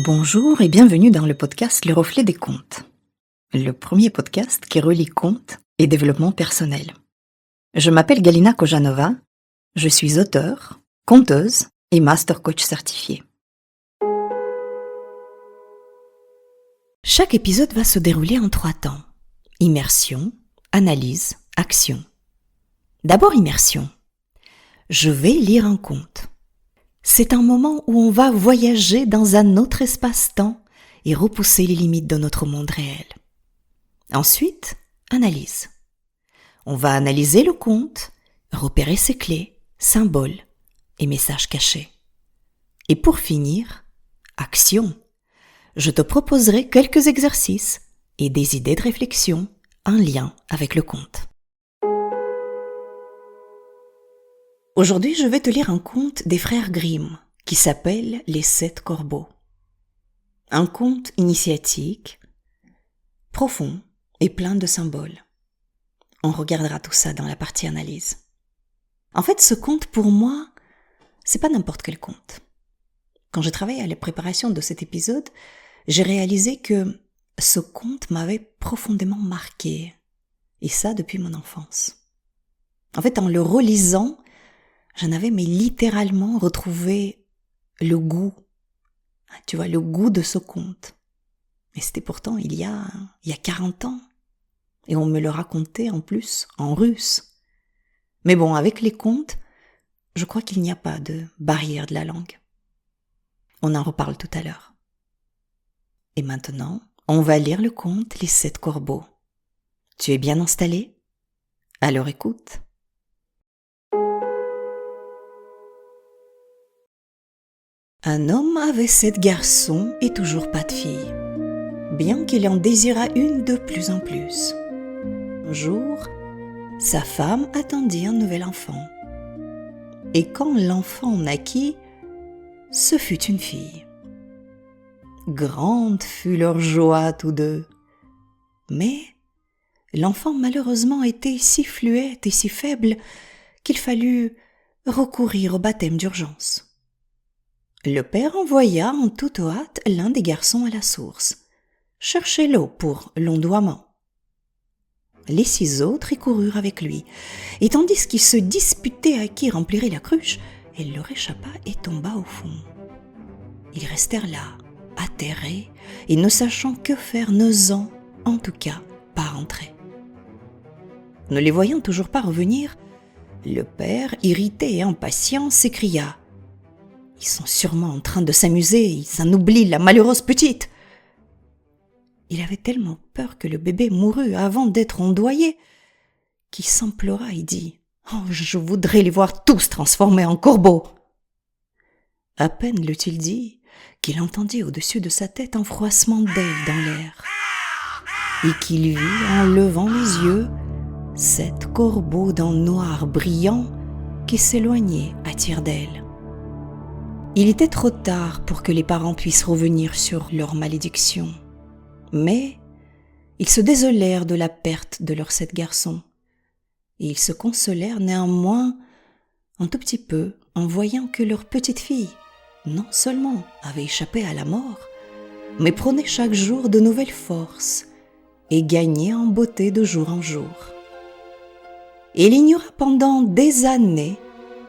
Bonjour et bienvenue dans le podcast Le Reflet des Contes, le premier podcast qui relie contes et développement personnel. Je m'appelle Galina Kojanova, je suis auteure, conteuse et master coach certifié. Chaque épisode va se dérouler en 3 temps. Immersion, analyse, action. D'abord immersion. Je vais lire un conte. C'est un moment où on va voyager dans un autre espace-temps et repousser les limites de notre monde réel. Ensuite, analyse. On va analyser le conte, repérer ses clés, symboles et messages cachés. Et pour finir, action. Je te proposerai quelques exercices et des idées de réflexion en lien avec le conte. Aujourd'hui, je vais te lire un conte des frères Grimm qui s'appelle Les 7 corbeaux. Un conte initiatique, profond et plein de symboles. On regardera tout ça dans la partie analyse. En fait, ce conte, pour moi, c'est pas n'importe quel conte. Quand je travaillais à la préparation de cet épisode, j'ai réalisé que ce conte m'avait profondément marqué. Et ça depuis mon enfance. En fait, en le relisant, j'en avais littéralement retrouvé le goût. Tu vois, le goût de ce conte. Et c'était pourtant il y a 40 ans. Et on me le racontait en plus en russe. Mais bon, avec les contes, je crois qu'il n'y a pas de barrière de la langue. On en reparle tout à l'heure. Et maintenant, on va lire le conte Les 7 corbeaux. Tu es bien installé? Alors écoute. Un homme avait 7 garçons et toujours pas de fille, bien qu'il en désirât une de plus en plus. Un jour, sa femme attendit un nouvel enfant. Et quand l'enfant naquit, ce fut une fille. Grande fut leur joie tous deux. Mais l'enfant malheureusement était si fluette et si faible qu'il fallut recourir au baptême d'urgence. Le père envoya en toute hâte l'un des garçons à la source, chercher l'eau pour l'ondoiement. Les 6 autres y coururent avec lui, et tandis qu'ils se disputaient à qui remplirait la cruche, elle leur échappa et tomba au fond. Ils restèrent là, atterrés, et ne sachant que faire, n'osant, en tout cas, pas rentrer. Ne les voyant toujours pas revenir, le père, irrité et impatient, s'écria: « Ils sont sûrement en train de s'amuser, ils en oublient la malheureuse petite !» Il avait tellement peur que le bébé mourût avant d'être ondoyé qu'il s'implora et dit: « Oh, je voudrais les voir tous transformés en corbeaux !» À peine l'eut-il dit qu'il entendit au-dessus de sa tête un froissement d'ailes dans l'air et qu'il vit, en levant les yeux, 7 corbeaux d'un noir brillant qui s'éloignaient à tire-d'aile. Il était trop tard pour que les parents puissent revenir sur leur malédiction. Mais ils se désolèrent de la perte de leurs 7 garçons. Et ils se consolèrent néanmoins un tout petit peu en voyant que leur petite fille, non seulement avait échappé à la mort, mais prenait chaque jour de nouvelles forces et gagnait en beauté de jour en jour. Et il ignora pendant des années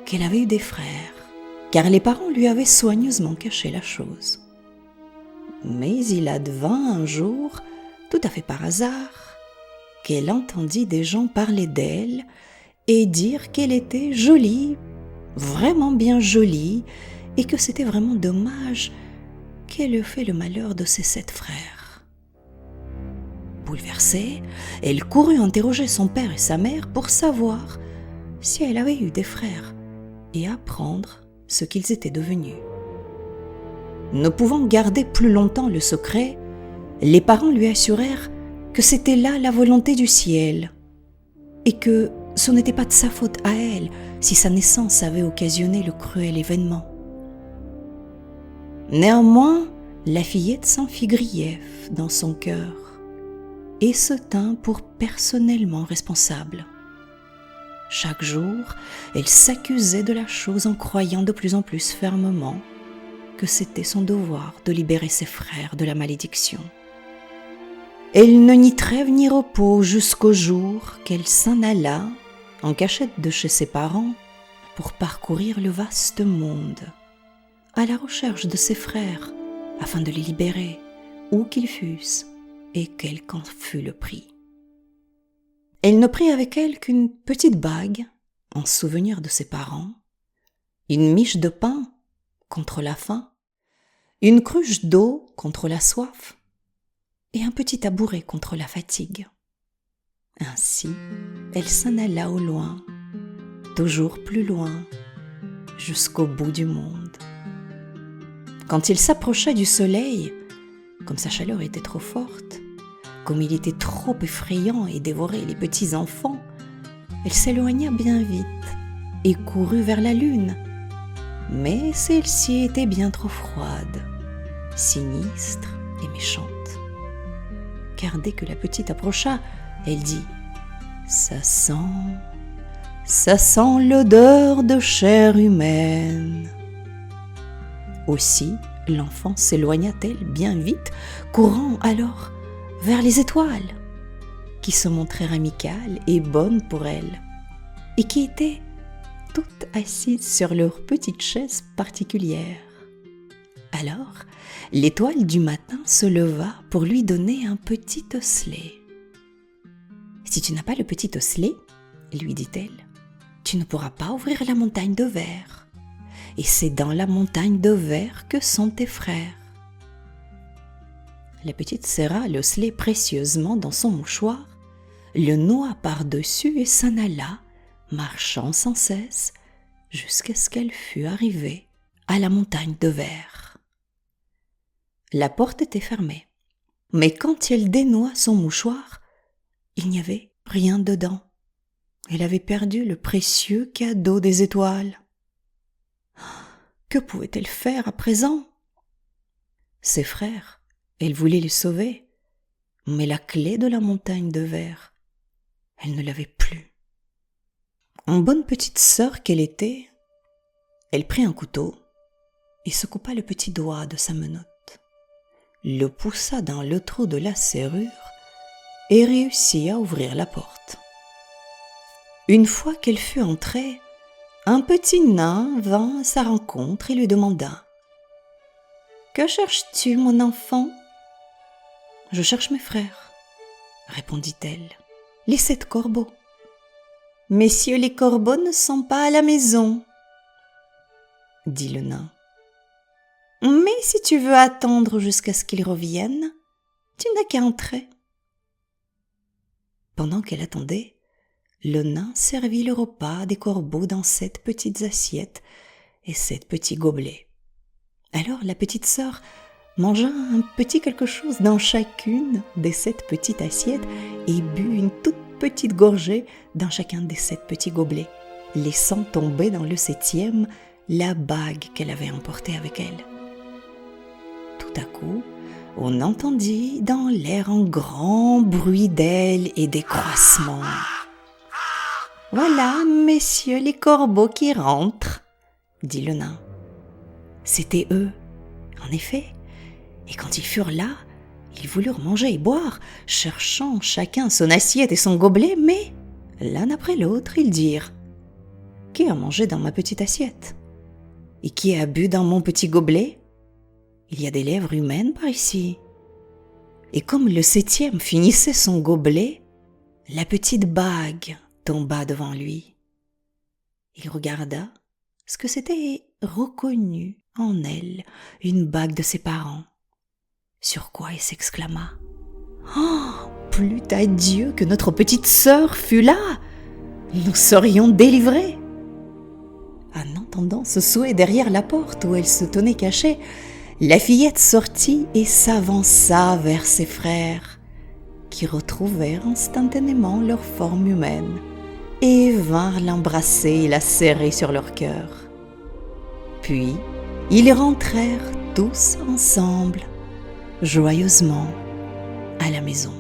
qu'elle avait eu des frères, car les parents lui avaient soigneusement caché la chose. Mais il advint un jour, tout à fait par hasard, qu'elle entendit des gens parler d'elle et dire qu'elle était jolie, vraiment bien jolie, et que c'était vraiment dommage qu'elle eût fait le malheur de ses 7 frères. Bouleversée, elle courut interroger son père et sa mère pour savoir si elle avait eu des frères et apprendre ce qu'ils étaient devenus. Ne pouvant garder plus longtemps le secret, les parents lui assurèrent que c'était là la volonté du ciel et que ce n'était pas de sa faute à elle si sa naissance avait occasionné le cruel événement. Néanmoins, la fillette s'en fit grief dans son cœur et se tint pour personnellement responsable. Chaque jour, elle s'accusait de la chose en croyant de plus en plus fermement que c'était son devoir de libérer ses frères de la malédiction. Elle ne ni trêve ni repos jusqu'au jour qu'elle s'en alla, en cachette de chez ses parents, pour parcourir le vaste monde, à la recherche de ses frères, afin de les libérer, où qu'ils fussent, et quel qu'en fût le prix. Elle ne prit avec elle qu'une petite bague, en souvenir de ses parents, une miche de pain contre la faim, une cruche d'eau contre la soif, et un petit tabouret contre la fatigue. Ainsi, elle s'en alla au loin, toujours plus loin, jusqu'au bout du monde. Quand il s'approcha du soleil, comme sa chaleur était trop forte, comme il était trop effrayant et dévorait les petits enfants, elle s'éloigna bien vite et courut vers la lune. Mais celle-ci était bien trop froide, sinistre et méchante. Car dès que la petite approcha, elle dit « Ça sent l'odeur de chair humaine. » Aussi, l'enfant s'éloigna-t-elle bien vite, courant alors vers les étoiles, qui se montrèrent amicales et bonnes pour elle, et qui étaient toutes assises sur leur petite chaise particulière. Alors, l'étoile du matin se leva pour lui donner un petit osselet. « Si tu n'as pas le petit osselet, lui dit-elle, tu ne pourras pas ouvrir la montagne de verre. Et c'est dans la montagne de verre que sont tes frères. » La petite serra l'osselet précieusement dans son mouchoir, le noua par-dessus et s'en alla, marchant sans cesse, jusqu'à ce qu'elle fût arrivée à la montagne de verre. La porte était fermée, mais quand elle dénoua son mouchoir, il n'y avait rien dedans. Elle avait perdu le précieux cadeau des étoiles. Que pouvait-elle faire à présent? Ses frères, elle voulait les sauver, mais la clé de la montagne de verre, elle ne l'avait plus. En bonne petite sœur qu'elle était, elle prit un couteau et se coupa le petit doigt de sa menotte, le poussa dans le trou de la serrure et réussit à ouvrir la porte. Une fois qu'elle fut entrée, un petit nain vint à sa rencontre et lui demanda « Que cherches-tu, mon enfant ?»« Je cherche mes frères, » répondit-elle, « les 7 corbeaux. »« Messieurs les corbeaux ne sont pas à la maison, » dit le nain. « Mais si tu veux attendre jusqu'à ce qu'ils reviennent, tu n'as qu'à entrer. » Pendant qu'elle attendait, le nain servit le repas des corbeaux dans 7 petites assiettes et 7 petits gobelets. Alors la petite sœur mangea un petit quelque chose dans chacune des 7 petites assiettes et but une toute petite gorgée dans chacun des 7 petits gobelets, laissant tomber dans le 7e la bague qu'elle avait emportée avec elle. Tout à coup, on entendit dans l'air un grand bruit d'ailes et des croissements. « Voilà, messieurs les corbeaux qui rentrent, » dit le nain. C'étaient eux, en effet, et quand ils furent là, ils voulurent manger et boire, cherchant chacun son assiette et son gobelet, mais l'un après l'autre, ils dirent « Qui a mangé dans ma petite assiette? Et qui a bu dans mon petit gobelet? Il y a des lèvres humaines par ici. » Et comme le 7e finissait son gobelet, la petite bague tomba devant lui. Il regarda ce que c'était et reconnut en elle une bague de ses parents, sur quoi il s'exclama « Oh, plût à Dieu que notre petite sœur fût là, nous serions délivrés !» En entendant ce souhait derrière la porte où elle se tenait cachée, la fillette sortit et s'avança vers ses frères, qui retrouvèrent instantanément leur forme humaine et vinrent l'embrasser et la serrer sur leur cœur. Puis, ils rentrèrent tous ensemble, joyeusement, à la maison.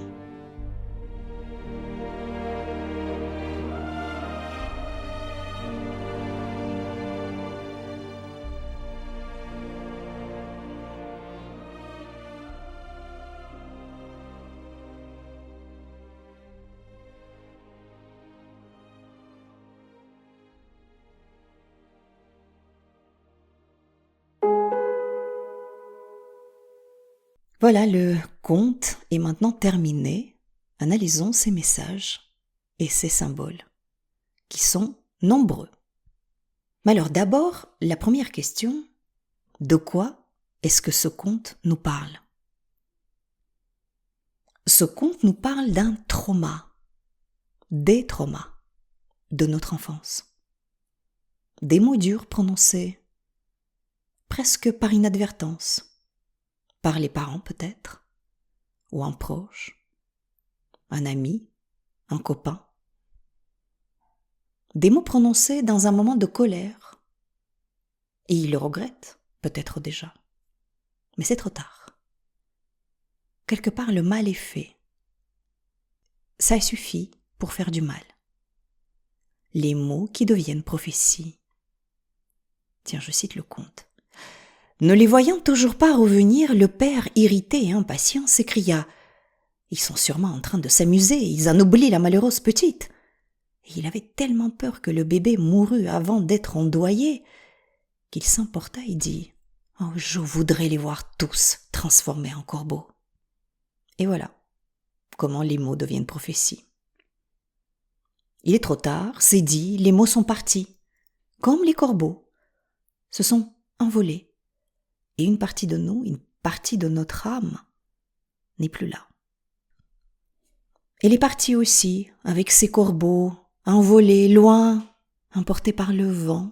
Voilà, le conte est maintenant terminé. Analysons ces messages et ces symboles, qui sont nombreux. Mais alors d'abord, la première question, de quoi est-ce que ce conte nous parle ? Ce conte nous parle d'un trauma, des traumas de notre enfance. Des mots durs prononcés, presque par inadvertance, par les parents peut-être, ou un proche, un ami, un copain. Des mots prononcés dans un moment de colère. Et il le regrette, peut-être déjà. Mais c'est trop tard. Quelque part, le mal est fait. Ça suffit pour faire du mal. Les mots qui deviennent prophéties. Tiens, je cite le conte. Ne les voyant toujours pas revenir, le père, irrité et impatient, s'écria « Ils sont sûrement en train de s'amuser, ils en oublient la malheureuse petite !» Et il avait tellement peur que le bébé mourût avant d'être ondoyé qu'il s'emporta et dit « Oh, je voudrais les voir tous transformés en corbeaux !» Et voilà comment les mots deviennent prophéties. Il est trop tard, c'est dit, les mots sont partis, comme les corbeaux, se sont envolés. Et une partie de nous, une partie de notre âme, n'est plus là. Elle est partie aussi, avec ses corbeaux, envolés, loin, emportés par le vent,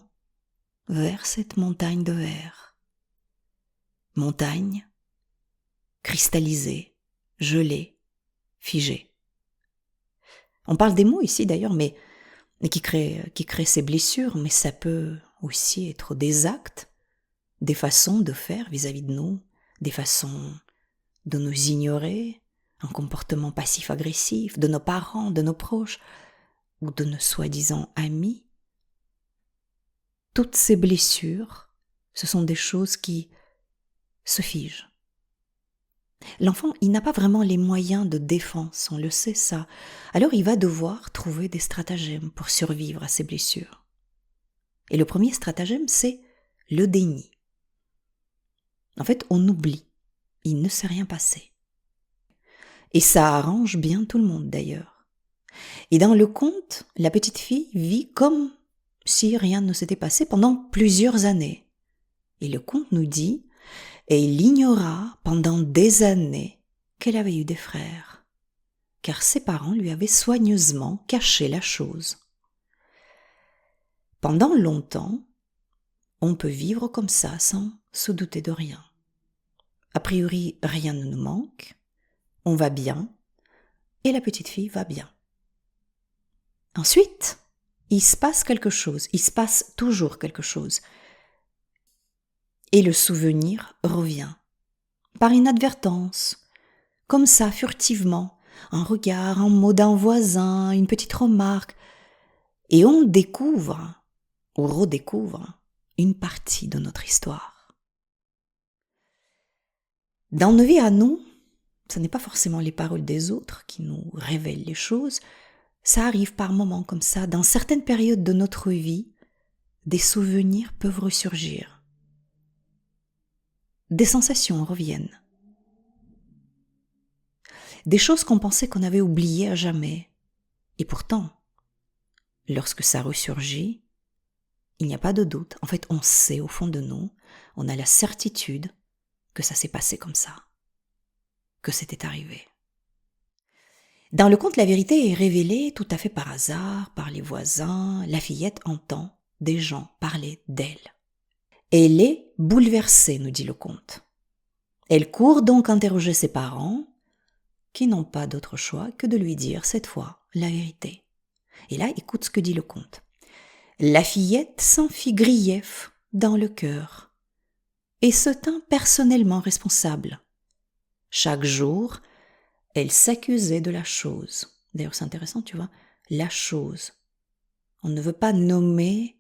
vers cette montagne de verre. Montagne, cristallisée, gelée, figée. On parle des mots ici d'ailleurs, mais qui créent ces blessures, mais ça peut aussi être des actes, des façons de faire vis-à-vis de nous, des façons de nous ignorer, un comportement passif-agressif de nos parents, de nos proches ou de nos soi-disant amis. Toutes ces blessures, ce sont des choses qui se figent. L'enfant, il n'a pas vraiment les moyens de défense, on le sait ça. Alors il va devoir trouver des stratagèmes pour survivre à ces blessures. Et le premier stratagème, c'est le déni. En fait, on oublie. Il ne s'est rien passé. Et ça arrange bien tout le monde d'ailleurs. Et dans le conte, la petite fille vit comme si rien ne s'était passé pendant plusieurs années. Et le conte nous dit, et il ignora pendant des années qu'elle avait eu des frères, car ses parents lui avaient soigneusement caché la chose. Pendant longtemps, on peut vivre comme ça sans se douter de rien. A priori, rien ne nous manque, on va bien, et la petite fille va bien. Ensuite, il se passe quelque chose, il se passe toujours quelque chose. Et le souvenir revient, par inadvertance, comme ça, furtivement, un regard, un mot d'un voisin, une petite remarque, et on découvre, ou redécouvre, une partie de notre histoire. Dans nos vies à nous, ce n'est pas forcément les paroles des autres qui nous révèlent les choses, ça arrive par moments comme ça, dans certaines périodes de notre vie, des souvenirs peuvent ressurgir. Des sensations reviennent. Des choses qu'on pensait qu'on avait oubliées à jamais. Et pourtant, lorsque ça ressurgit, il n'y a pas de doute. En fait, on sait au fond de nous, on a la certitude que ça s'est passé comme ça, que c'était arrivé. Dans le conte, la vérité est révélée tout à fait par hasard, par les voisins. La fillette entend des gens parler d'elle. Elle est bouleversée, nous dit le conte. Elle court donc interroger ses parents, qui n'ont pas d'autre choix que de lui dire cette fois la vérité. Et là, écoute ce que dit le conte. La fillette s'en fit grief dans le cœur et se tint personnellement responsable. Chaque jour, elle s'accusait de la chose. D'ailleurs, c'est intéressant, tu vois, la chose. On ne veut pas nommer,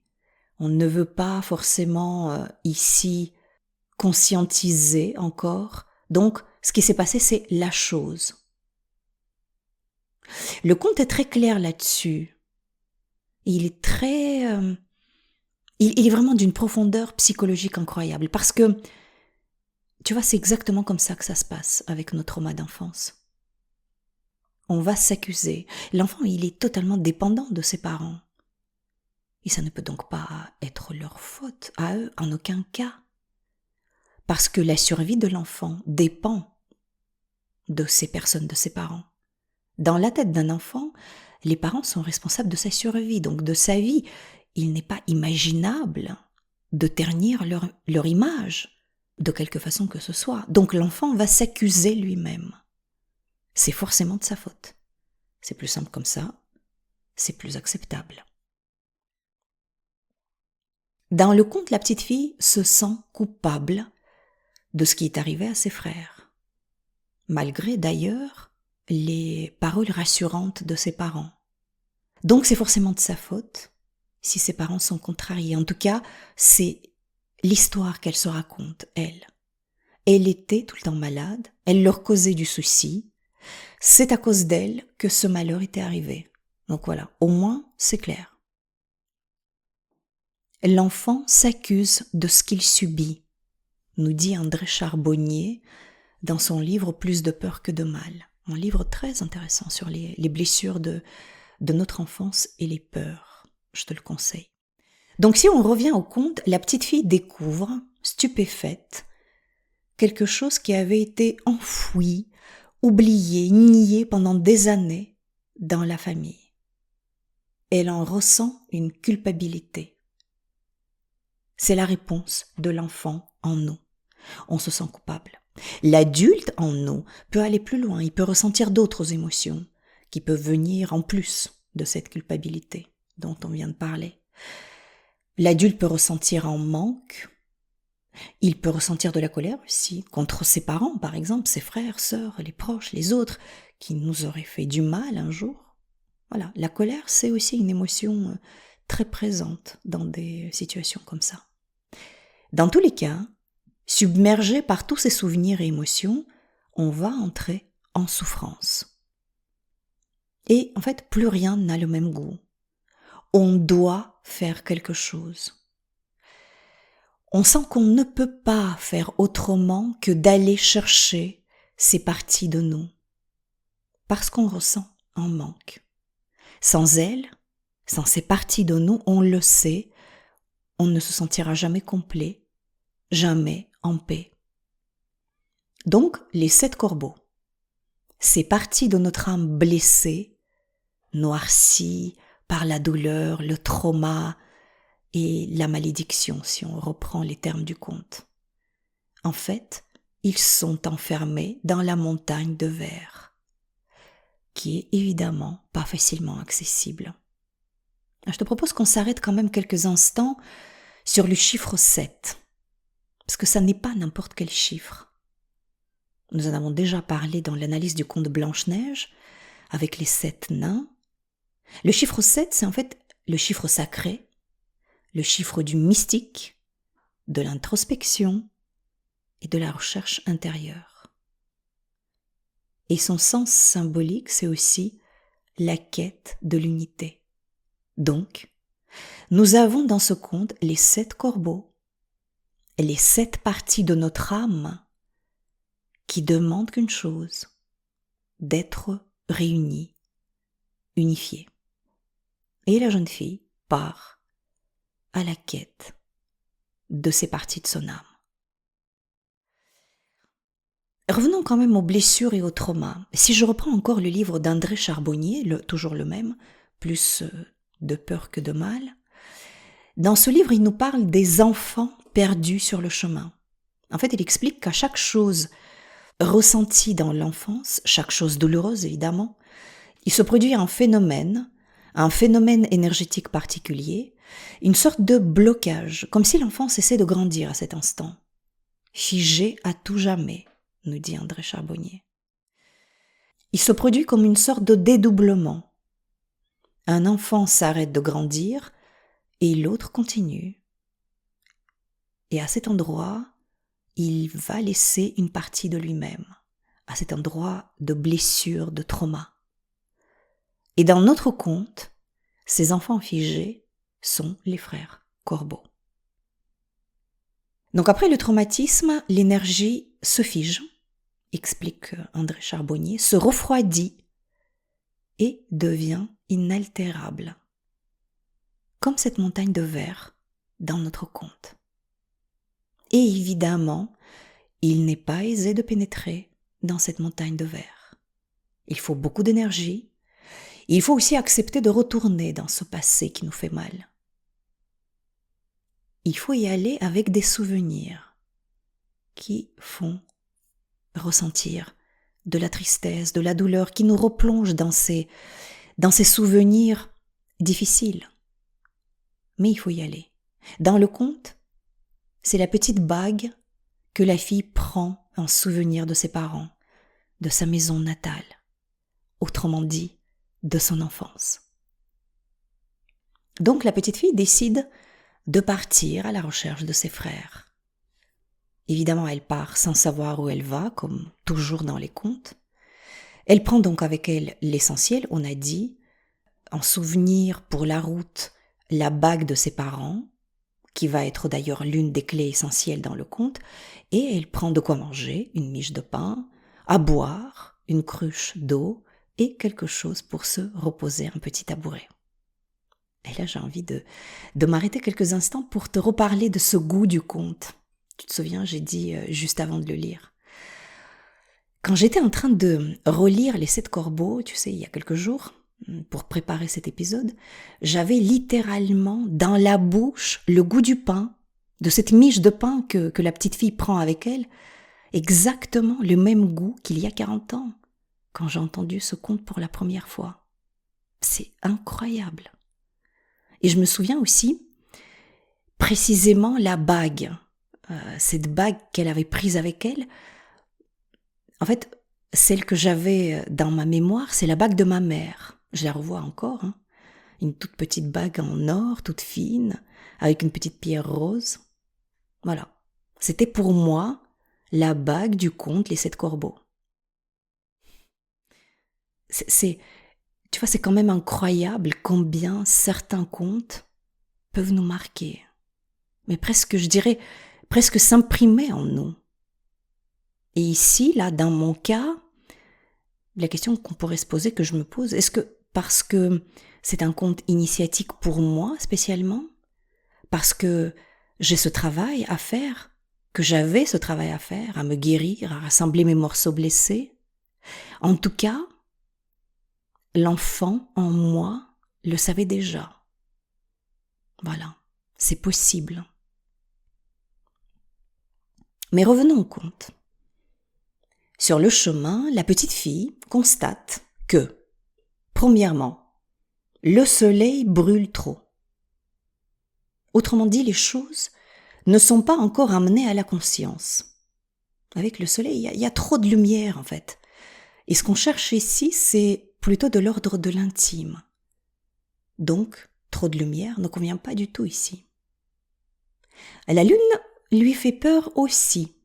on ne veut pas forcément ici conscientiser encore. Donc, ce qui s'est passé, c'est la chose. Le conte est très clair là-dessus. Il est très... il est vraiment d'une profondeur psychologique incroyable. Parce que Tu vois, c'est exactement comme ça que ça se passe avec nos traumas d'enfance. On va s'accuser. L'enfant, il est totalement dépendant de ses parents. Et ça ne peut donc pas être leur faute à eux, en aucun cas. Parce que la survie de l'enfant dépend de ces personnes, de ses parents. Dans la tête d'un enfant, les parents sont responsables de sa survie, donc de sa vie. Il n'est pas imaginable de ternir leur image, de quelque façon que ce soit. Donc l'enfant va s'accuser lui-même. C'est forcément de sa faute. C'est plus simple comme ça, c'est plus acceptable. Dans le conte, la petite fille se sent coupable de ce qui est arrivé à ses frères, malgré d'ailleurs les paroles rassurantes de ses parents. Donc c'est forcément de sa faute si ses parents sont contrariés. En tout cas, c'est l'histoire qu'elle se raconte, elle. Elle était tout le temps malade, elle leur causait du souci. C'est à cause d'elle que ce malheur était arrivé. Donc voilà, au moins c'est clair. L'enfant s'accuse de ce qu'il subit, nous dit André Charbonnier dans son livre Plus de peur que de mal. Un livre très intéressant sur les blessures de notre enfance et les peurs. Je te le conseille. Donc si on revient au conte, la petite fille découvre, stupéfaite, quelque chose qui avait été enfoui, oublié, nié pendant des années dans la famille. Elle en ressent une culpabilité. C'est la réponse de l'enfant en nous. On se sent coupable. L'adulte en nous peut aller plus loin, il peut ressentir d'autres émotions qui peuvent venir en plus de cette culpabilité dont on vient de parler. L'adulte peut ressentir un manque, il peut ressentir de la colère aussi, contre ses parents par exemple, ses frères, sœurs, les proches, les autres, qui nous auraient fait du mal un jour. Voilà, la colère c'est aussi une émotion très présente dans des situations comme ça. Dans tous les cas, submergé par tous ces souvenirs et émotions, on va entrer en souffrance. Et en fait, plus rien n'a le même goût. On doit faire quelque chose. On sent qu'on ne peut pas faire autrement que d'aller chercher ces parties de nous, parce qu'on ressent un manque. Sans elles, sans ces parties de nous, on le sait, on ne se sentira jamais complet, jamais en paix. Donc, les 7 corbeaux, ces parties de notre âme blessées, noircies par la douleur, le trauma et la malédiction, si on reprend les termes du conte. En fait, ils sont enfermés dans la montagne de verre, qui est évidemment pas facilement accessible. Je te propose qu'on s'arrête quand même quelques instants sur le chiffre 7, parce que ça n'est pas n'importe quel chiffre. Nous en avons déjà parlé dans l'analyse du conte de Blanche-Neige, avec les 7 nains. Le chiffre 7, c'est en fait le chiffre sacré, le chiffre du mystique, de l'introspection et de la recherche intérieure. Et son sens symbolique, c'est aussi la quête de l'unité. Donc, nous avons dans ce conte les 7 corbeaux, les 7 parties de notre âme qui demandent qu'une chose, d'être réunies, unifiées. Et la jeune fille part à la quête de ces parties de son âme. Revenons quand même aux blessures et aux traumas. Si je reprends encore le livre d'André Charbonnier, toujours le même, Plus de peur que de mal, dans ce livre, il nous parle des enfants perdus sur le chemin. En fait, il explique qu'à chaque chose ressentie dans l'enfance, chaque chose douloureuse évidemment, il se produit un phénomène énergétique particulier, une sorte de blocage, comme si l'enfant cessait de grandir à cet instant. Figé à tout jamais, nous dit André Charbonnier. Il se produit comme une sorte de dédoublement. Un enfant s'arrête de grandir et l'autre continue. Et à cet endroit, il va laisser une partie de lui-même, à cet endroit de blessure, de trauma. Et dans notre conte, ces enfants figés sont les frères corbeaux. Donc après le traumatisme, l'énergie se fige, explique André Charbonnier, se refroidit et devient inaltérable, comme cette montagne de verre dans notre conte. Et évidemment, il n'est pas aisé de pénétrer dans cette montagne de verre. Il faut beaucoup d'énergie. Il faut aussi accepter de retourner dans ce passé qui nous fait mal. Il faut y aller avec des souvenirs qui font ressentir de la tristesse, de la douleur, qui nous replongent dans ces souvenirs difficiles. Mais il faut y aller. Dans le conte, c'est la petite bague que la fille prend en souvenir de ses parents, de sa maison natale, autrement dit, de son enfance. Donc la petite fille décide de partir à la recherche de ses frères. Évidemment, elle part sans savoir où elle va, comme toujours dans les contes. Elle prend donc avec elle l'essentiel, on a dit, en souvenir pour la route, la bague de ses parents, qui va être d'ailleurs l'une des clés essentielles dans le conte, et elle prend de quoi manger, une miche de pain, à boire, une cruche d'eau et quelque chose pour se reposer, un petit tabouret. Et là, j'ai envie de m'arrêter quelques instants pour te reparler de ce goût du conte. Tu te souviens, j'ai dit juste avant de le lire. Quand j'étais en train de relire Les 7 corbeaux, tu sais, il y a quelques jours, pour préparer cet épisode, j'avais littéralement dans la bouche le goût du pain, de cette miche de pain que la petite fille prend avec elle, exactement le même goût qu'il y a 40 ans, quand j'ai entendu ce conte pour la première fois. C'est incroyable. Et je me souviens aussi, précisément la bague, cette bague qu'elle avait prise avec elle. En fait, celle que j'avais dans ma mémoire, c'est la bague de ma mère. Je la revois encore, hein. Une toute petite bague en or, toute fine, avec une petite pierre rose. Voilà. C'était pour moi la bague du conte Les 7 corbeaux. Tu vois, c'est quand même incroyable combien certains contes peuvent nous marquer. Mais presque, je dirais, presque s'imprimer en nous. Et ici, là, dans mon cas, la question qu'on pourrait se poser, que je me pose, est-ce que parce que c'est un conte initiatique pour moi spécialement, parce que j'ai ce travail à faire, que j'avais ce travail à faire, à me guérir, à rassembler mes morceaux blessés, en tout cas, l'enfant en moi le savait déjà. Voilà, c'est possible. Mais revenons au conte. Sur le chemin, la petite fille constate que, premièrement, le soleil brûle trop. Autrement dit, les choses ne sont pas encore amenées à la conscience. Avec le soleil, il y a trop de lumière en fait. Et ce qu'on cherche ici, c'est plutôt de l'ordre de l'intime. Donc, trop de lumière ne convient pas du tout ici. La lune lui fait peur aussi,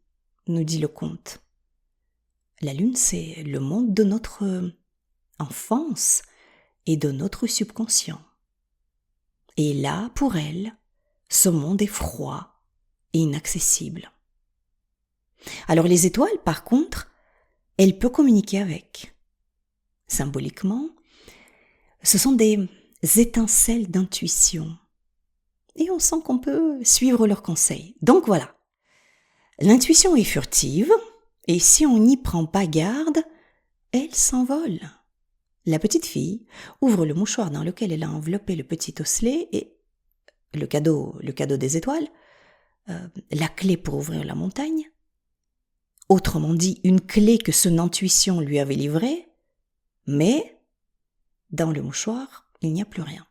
nous dit le conte. La lune, c'est le monde de notre enfance et de notre subconscient. Et là, pour elle, ce monde est froid et inaccessible. Alors les étoiles, par contre, elle peut communiquer avec. Symboliquement, ce sont des étincelles d'intuition. Et on sent qu'on peut suivre leurs conseils. Donc voilà, l'intuition est furtive, et si on n'y prend pas garde, elle s'envole. La petite fille ouvre le mouchoir dans lequel elle a enveloppé le petit osselet et le cadeau des étoiles, la clé pour ouvrir la montagne, autrement dit une clé que son intuition lui avait livrée, mais dans le mouchoir, il n'y a plus rien.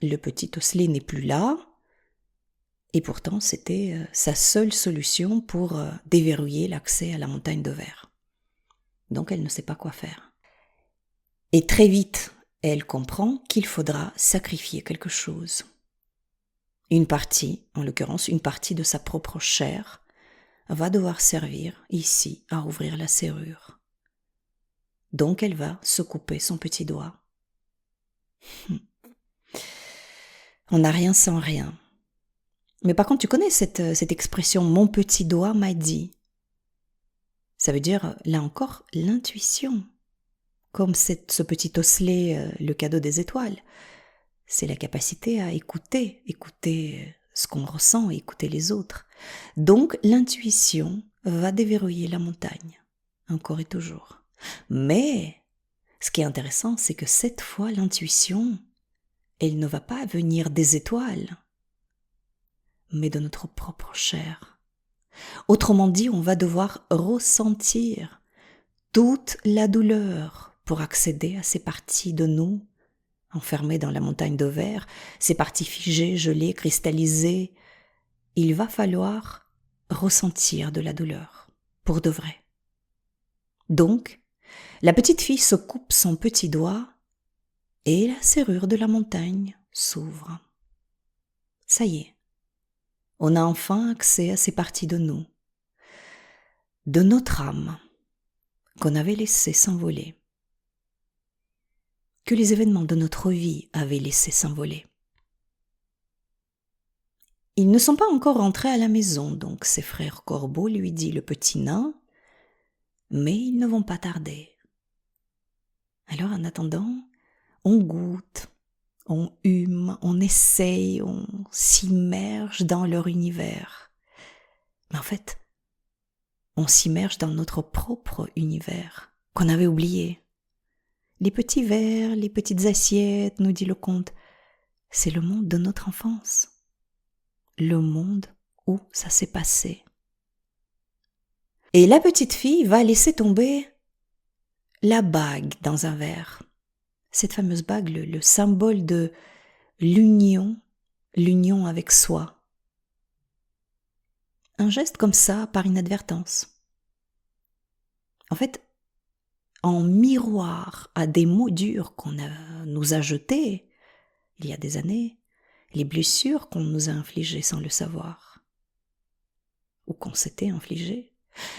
Le petit osselet n'est plus là, et pourtant c'était sa seule solution pour déverrouiller l'accès à la montagne de verre. Donc elle ne sait pas quoi faire. Et très vite, elle comprend qu'il faudra sacrifier quelque chose. Une partie, en l'occurrence une partie de sa propre chair, va devoir servir ici à ouvrir la serrure. Donc elle va se couper son petit doigt. On n'a rien sans rien. Mais par contre, tu connais cette expression « mon petit doigt m'a dit ». Ça veut dire, là encore, l'intuition. Comme ce petit osselet, le cadeau des étoiles. C'est la capacité à écouter ce qu'on ressent, écouter les autres. Donc, l'intuition va déverrouiller la montagne, encore et toujours. Mais, ce qui est intéressant, c'est que cette fois, l'intuition, elle ne va pas venir des étoiles, mais de notre propre chair. Autrement dit, on va devoir ressentir toute la douleur pour accéder à ces parties de nous enfermées dans la montagne de verre, ces parties figées, gelées, cristallisées. Il va falloir ressentir de la douleur, pour de vrai. Donc, la petite fille se coupe son petit doigt et la serrure de la montagne s'ouvre. Ça y est, on a enfin accès à ces parties de nous, de notre âme, qu'on avait laissé s'envoler, que les événements de notre vie avaient laissé s'envoler. Ils ne sont pas encore rentrés à la maison, donc ses frères corbeaux lui dit le petit nain, mais ils ne vont pas tarder. Alors en attendant, on goûte, on hume, on essaye, on s'immerge dans leur univers. Mais en fait, on s'immerge dans notre propre univers qu'on avait oublié. Les petits verres, les petites assiettes, nous dit le conte, c'est le monde de notre enfance. Le monde où ça s'est passé. Et la petite fille va laisser tomber la bague dans un verre. Cette fameuse bague, le symbole de l'union avec soi. Un geste comme ça par inadvertance. En fait, en miroir à des mots durs nous a jetés il y a des années, les blessures qu'on nous a infligées sans le savoir, ou qu'on s'était infligées.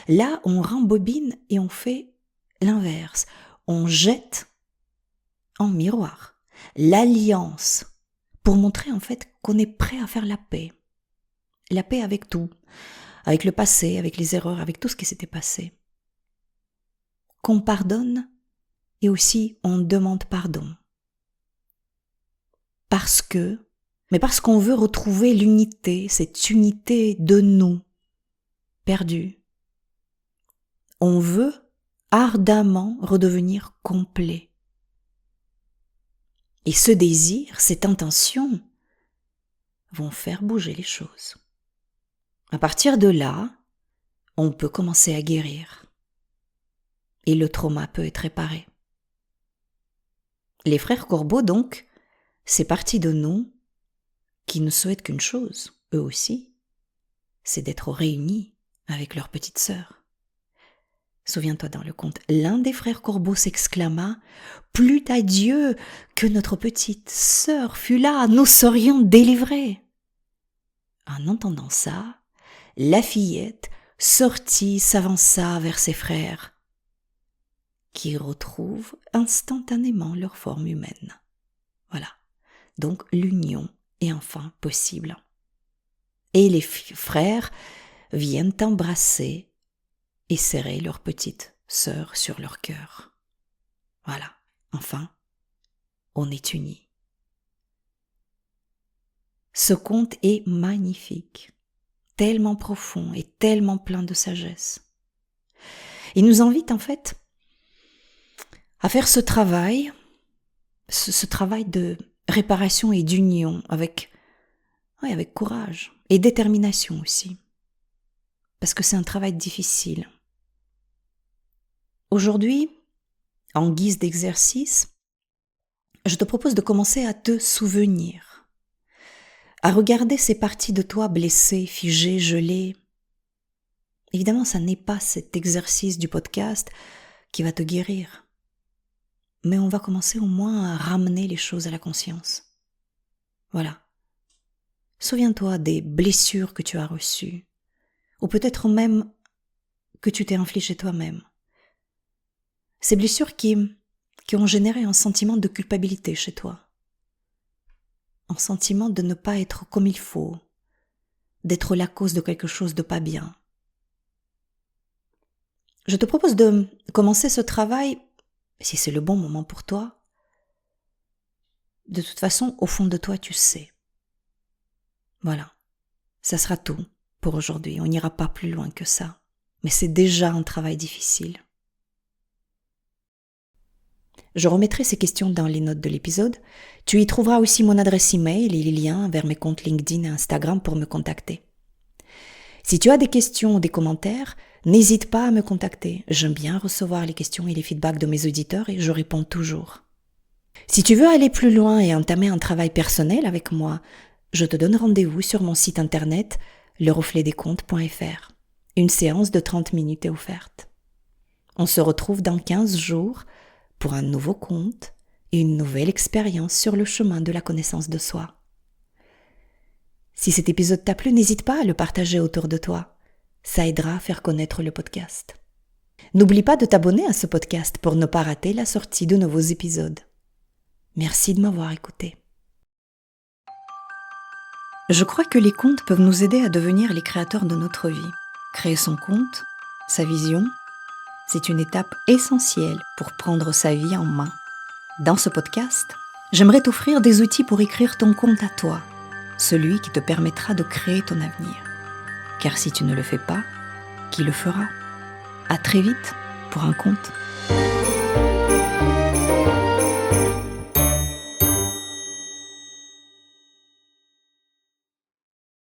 Là, on rembobine et on fait l'inverse. On jette en miroir l'alliance pour montrer en fait qu'on est prêt à faire la paix. La paix avec tout, avec le passé, avec les erreurs, avec tout ce qui s'était passé. Qu'on pardonne et aussi on demande pardon. Parce qu'on veut retrouver l'unité, cette unité de nous, perdue. On veut ardemment redevenir complet. Et ce désir, cette intention, vont faire bouger les choses. À partir de là, on peut commencer à guérir. Et le trauma peut être réparé. Les frères Corbeaux, donc, c'est partie de nous qui ne souhaitent qu'une chose, eux aussi, c'est d'être réunis avec leur petite sœur. Souviens-toi dans le conte, l'un des frères Corbeaux s'exclama « Plût à Dieu que notre petite sœur fût là, nous serions délivrés !» En entendant ça, la fillette sortit, s'avança vers ses frères, qui retrouvent instantanément leur forme humaine. Voilà, donc l'union est enfin possible. Et les frères viennent embrasser et serrer leur petite sœur sur leur cœur. Voilà, enfin, on est unis. Ce conte est magnifique, tellement profond et tellement plein de sagesse. Il nous invite en fait à faire ce travail de réparation et d'union avec courage et détermination aussi. Parce que c'est un travail difficile. Aujourd'hui, en guise d'exercice, je te propose de commencer à te souvenir, à regarder ces parties de toi blessées, figées, gelées. Évidemment, ça n'est pas cet exercice du podcast qui va te guérir. Mais on va commencer au moins à ramener les choses à la conscience. Voilà. Souviens-toi des blessures que tu as reçues, ou peut-être même que tu t'es infligé toi-même. Ces blessures qui ont généré un sentiment de culpabilité chez toi, un sentiment de ne pas être comme il faut, d'être la cause de quelque chose de pas bien. Je te propose de commencer ce travail, si c'est le bon moment pour toi. De toute façon, au fond de toi, tu sais. Voilà, ça sera tout pour aujourd'hui. On n'ira pas plus loin que ça. Mais c'est déjà un travail difficile. Je remettrai ces questions dans les notes de l'épisode. Tu y trouveras aussi mon adresse email et les liens vers mes comptes LinkedIn et Instagram pour me contacter. Si tu as des questions ou des commentaires, n'hésite pas à me contacter. J'aime bien recevoir les questions et les feedbacks de mes auditeurs et je réponds toujours. Si tu veux aller plus loin et entamer un travail personnel avec moi, je te donne rendez-vous sur mon site internet lerefletdescomptes.fr. Une séance de 30 minutes est offerte. On se retrouve dans 15 jours pour un nouveau conte et une nouvelle expérience sur le chemin de la connaissance de soi. Si cet épisode t'a plu, n'hésite pas à le partager autour de toi. Ça aidera à faire connaître le podcast. N'oublie pas de t'abonner à ce podcast pour ne pas rater la sortie de nouveaux épisodes. Merci de m'avoir écouté. Je crois que les contes peuvent nous aider à devenir les créateurs de notre vie. Créer son conte, sa vision, c'est une étape essentielle pour prendre sa vie en main. Dans ce podcast, j'aimerais t'offrir des outils pour écrire ton conte à toi, celui qui te permettra de créer ton avenir. Car si tu ne le fais pas, qui le fera ? À très vite pour un conte.